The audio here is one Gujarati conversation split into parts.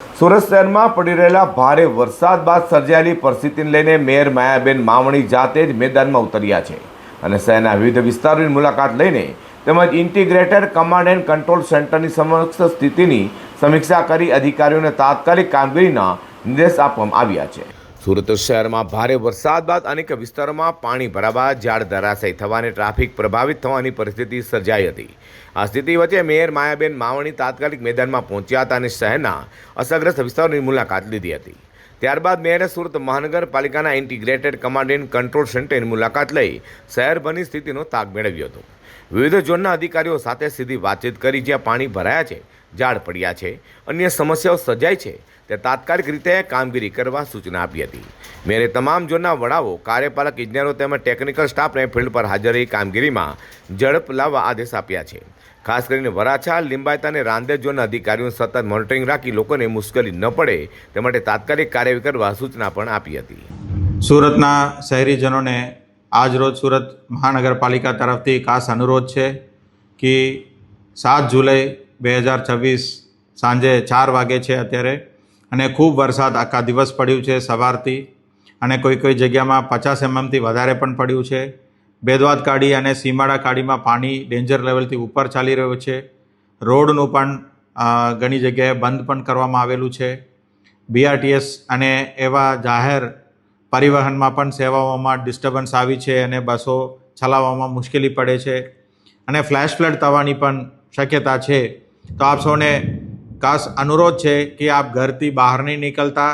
સુરત શહેરમાં પડી રહેલા ભારે વરસાદ બાદ સર્જાયેલી પરિસ્થિતિને લઈને મેયર માયાબેન માવણી જાતે જ મેદાનમાં ઉતર્યા છે અને શહેરના વિવિધ વિસ્તારોની મુલાકાત લઈને તેમજ ઇન્ટિગ્રેટેડ કમાન્ડ એન્ડ કંટ્રોલ સેન્ટરની સમક્ષ સ્થિતિની સમીક્ષા કરી અધિકારીઓને તાત્કાલિક કામગીરીના નિર્દેશ આપવામાં આવ્યા છે। સુરત શહેરમાં ભારે વરસાદ બાદ અનેક વિસ્તારોમાં પાણી ભરાવા, ઝાડ ધરાશયી થવાની, ટ્રાફિક પ્રભાવિત થવાની પરિસ્થિતિ સર્જાઈ હતી। આ સ્થિતિ વચ્ચે મેયર માયાબેન માવણી તાત્કાલિક મેદાનમાં પહોંચ્યા હતા અને શહેરના અસરગ્રસ્ત વિસ્તારોની મુલાકાત લીધી હતી। ત્યારબાદ મેયરે સુરત મહાનગરપાલિકાના ઇન્ટિગ્રેટેડ કમાન્ડ એન્ડ કંટ્રોલ સેન્ટરની મુલાકાત લઈ શહેરભરની સ્થિતિનો તાગ મેળવ્યો હતો। વિવિધ ઝોનના અધિકારીઓ સાથે સીધી વાતચીત કરી જ્યાં પાણી ભરાયા છે, ઝાડ પડ્યા છે, અન્ય સમસ્યાઓ સર્જાઈ છે તે તાત્કાલિક રીતે કામગીરી કરવા સૂચના આપી હતી। મેયરે તમામ ઝોનના વડાઓ, કાર્યપાલક ઇજનેરો તેમજ ટેકનિકલ સ્ટાફને ફિલ્ડ પર હાજર રહી કામગીરીમાં ઝડપ લાવવા આદેશ આપ્યા છે। ખાસ કરીને વરાછા, લિંબાયત અને રાંદેર ઝોનના અધિકારીઓને સતત મોનિટરિંગ રાખી લોકોને મુશ્કેલી ન પડે તે માટે તાત્કાલિક કાર્યવાહી કરવા સૂચના પણ આપી હતી। સુરતના શહેરીજનોને આજરોજ સુરત મહાનગરપાલિકા તરફથી ખાસ અનુરોધ છે કે 7 જુલાઈ 2026 સાંજે 4 વાગે છે અત્યારે, અને ખૂબ વરસાદ આખા દિવસ પડ્યું છે સવારથી, અને કોઈ જગ્યામાં 50 mmથી વધારે પણ પડ્યું છે। બેદવાદ કાડી અને સીમાડા કાડીમાં પાણી ડેન્જર લેવલથી ઉપર ચાલી રહ્યું છે। રોડનું પણ ઘણી જગ્યાએ બંધ પણ કરવામાં આવેલું છે। BRTS અને એવા જાહેર પરિવહનમાં પણ સેવાઓમાં ડિસ્ટર્બન્સ આવી છે અને બસો ચલાવવામાં મુશ્કેલી પડે છે અને ફ્લેશ ફ્લડ થવાની પણ શક્યતા છે। તો આપ સૌને ખાસ અનુરોધ છે કે આપ ઘરથી બહાર નહીં નીકળતા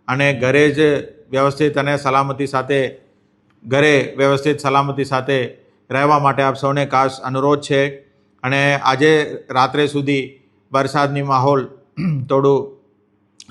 અને ઘરે જ વ્યવસ્થિત સલામતી સાથે રહેવા માટે આપ સૌને ખાસ અનુરોધ છે। અને આજે રાત્રે સુધી વરસાદની માહોલ થોડું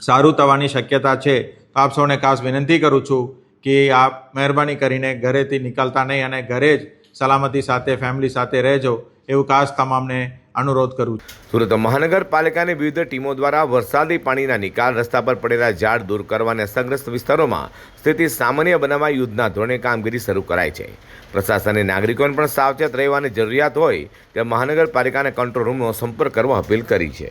સારું થવાની શક્યતા છે, તો આપ સૌને ખાસ વિનંતી કરું છું કે આપ મહેરબાની કરીને ઘરેથી નીકળતા નહીં અને ઘરે જ સલામતી સાથે ફેમિલી સાથે રહેજો, એવું ખાસ તમામને અનુરોધ કરું છું। સુરત મહાનગરપાલિકાની વિવિધ ટીમો દ્વારા વરસાદી પાણીના નિકાલ, રસ્તા પર પડેલા ઝાડ દૂર કરવા અને અસરગ્રસ્ત વિસ્તારોમાં સ્થિતિ સામાન્ય બનાવવા યુદ્ધના ધોરણે કામગીરી શરૂ કરાઈ છે। પ્રશાસને નાગરિકોને પણ સાવચેત રહેવાની જરૂરિયાત હોય તે મહાનગરપાલિકાના કંટ્રોલ રૂમનો સંપર્ક કરવા અપીલ કરી છે।